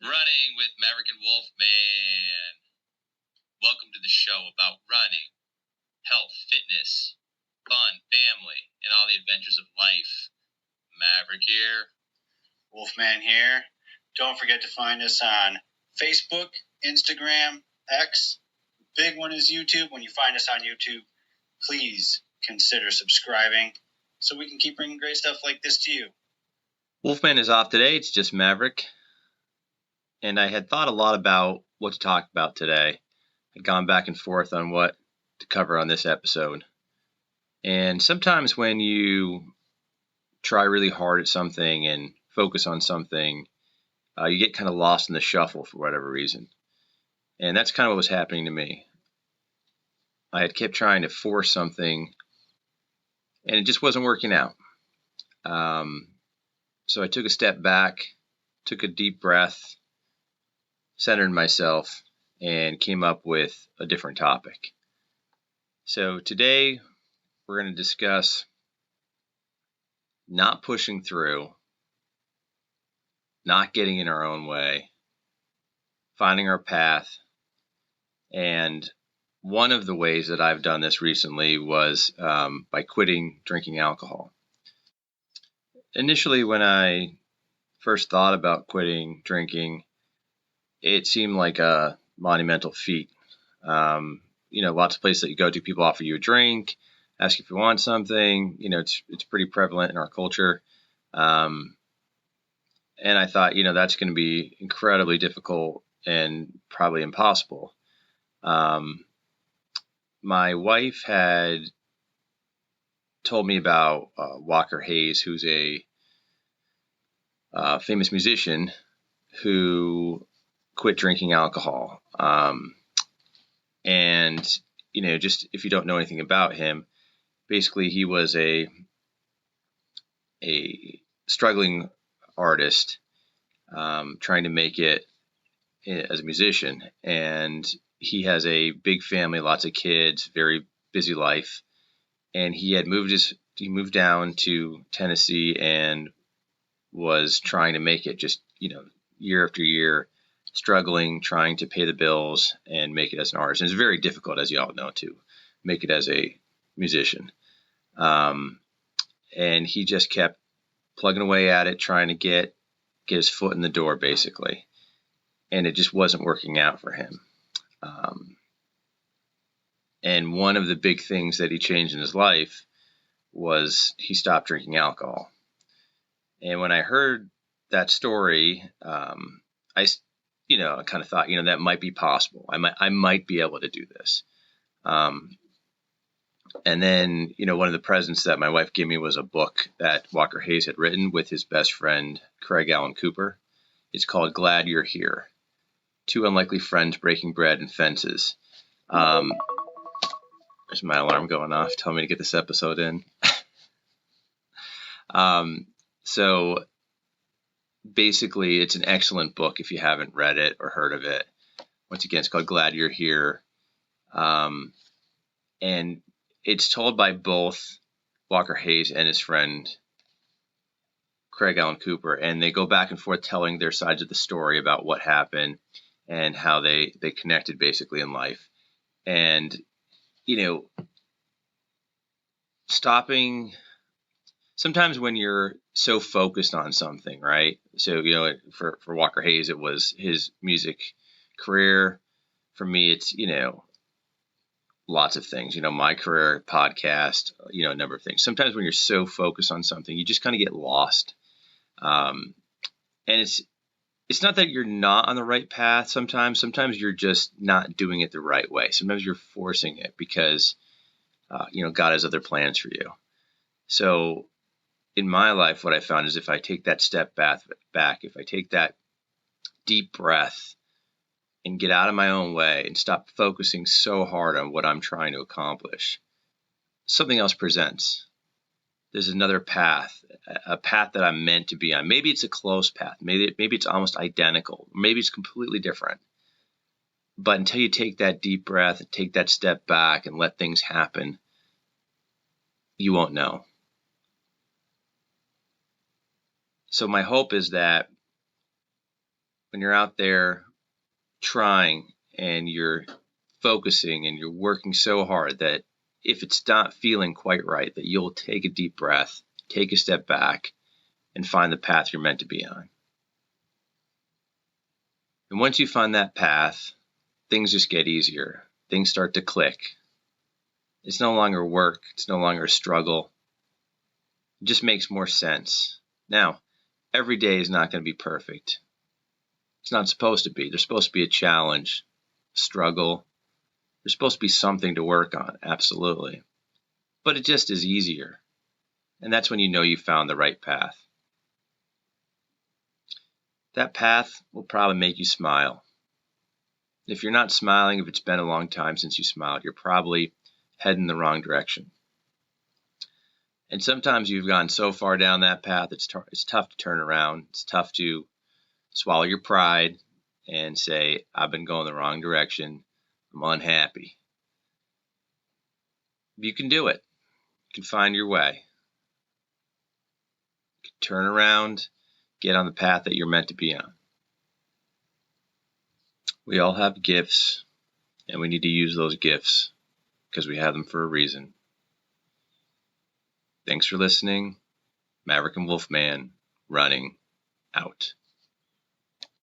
Running with Maverick and Wolfman. Welcome to the show about running, health, fitness, fun, family, and all the adventures of life. Maverick here. Wolfman here. Don't forget to find us on Facebook, Instagram, X. Big one is YouTube. When you find us on YouTube, please consider subscribing so we can keep bringing great stuff like this to you. Wolfman is off today. It's just Maverick. And I had thought a lot about what to talk about today. I'd gone back and forth on what to cover on this episode. And sometimes when you try really hard at something and focus on something, you get kind of lost in the shuffle for whatever reason. And that's kind of what was happening to me. I had kept trying to force something, and it just wasn't working out. So I took a step back, took a deep breath, centered myself, and came up with a different topic. So today we're going to discuss not pushing through, not getting in our own way, finding our path. And one of the ways that I've done this recently was by quitting drinking alcohol. Initially, when I first thought about quitting drinking, it seemed like a monumental feat. Lots of places that you go to, people offer you a drink, ask if you want something. It's pretty prevalent in our culture. And I thought, that's going to be incredibly difficult and probably impossible. My wife had told me about Walker Hayes, who's a famous musician who quit drinking alcohol. Just if you don't know anything about him, basically he was a struggling artist trying to make it as a musician. And he has a big family, lots of kids, very busy life. And he had moved down to Tennessee and was trying to make it just, year after year, struggling, trying to pay the bills and make it as an artist. And it's very difficult, as you all know, to make it as a musician. And he just kept plugging away at it, trying to get his foot in the door, basically. And it just wasn't working out for him. And one of the big things that he changed in his life was he stopped drinking alcohol. And when I heard that story, I kind of thought, that might be possible. I might be able to do this. And then, one of the presents that my wife gave me was a book that Walker Hayes had written with his best friend, Craig Allen Cooper. It's called Glad You're Here: Two Unlikely Friends Breaking Bread and Fences. There's my alarm going off telling me to get this episode in. So basically, it's an excellent book if you haven't read it or heard of it. Once again, it's called Glad You're Here. And it's told by both Walker Hayes and his friend, Craig Allen Cooper. And they go back and forth telling their sides of the story about what happened and how they connected basically in life. And, stopping, sometimes when you're so focused on something, right? So, for Walker Hayes, it was his music career. For me, it's, lots of things, my career, podcast, a number of things. Sometimes when you're so focused on something, you just kind of get lost. And it's not that you're not on the right path. Sometimes you're just not doing it the right way. Sometimes you're forcing it because, God has other plans for you. So in my life, what I found is if I take that step back, if I take that deep breath and get out of my own way and stop focusing so hard on what I'm trying to accomplish, something else presents. There's another path, a path that I'm meant to be on. Maybe it's a close path. Maybe it's almost identical. Maybe it's completely different. But until you take that deep breath, take that step back and let things happen, you won't know. So my hope is that when you're out there trying and you're focusing and you're working so hard that if it's not feeling quite right, that you'll take a deep breath, take a step back, and find the path you're meant to be on. And once you find that path, things just get easier. Things start to click. It's no longer work. It's no longer a struggle. It just makes more sense. Now, every day is not going to be perfect. It's not supposed to be. There's supposed to be a challenge, a struggle. There's supposed to be something to work on, absolutely. But it just is easier. And that's when you know you found the right path. That path will probably make you smile. If you're not smiling, if it's been a long time since you smiled, you're probably heading in the wrong direction. And sometimes you've gone so far down that path, it's tough to turn around. It's tough to swallow your pride and say, I've been going the wrong direction. I'm unhappy. You can do it. You can find your way. You can turn around, get on the path that you're meant to be on. We all have gifts, and we need to use those gifts because we have them for a reason. Thanks for listening. Maverick and Wolfman, running out.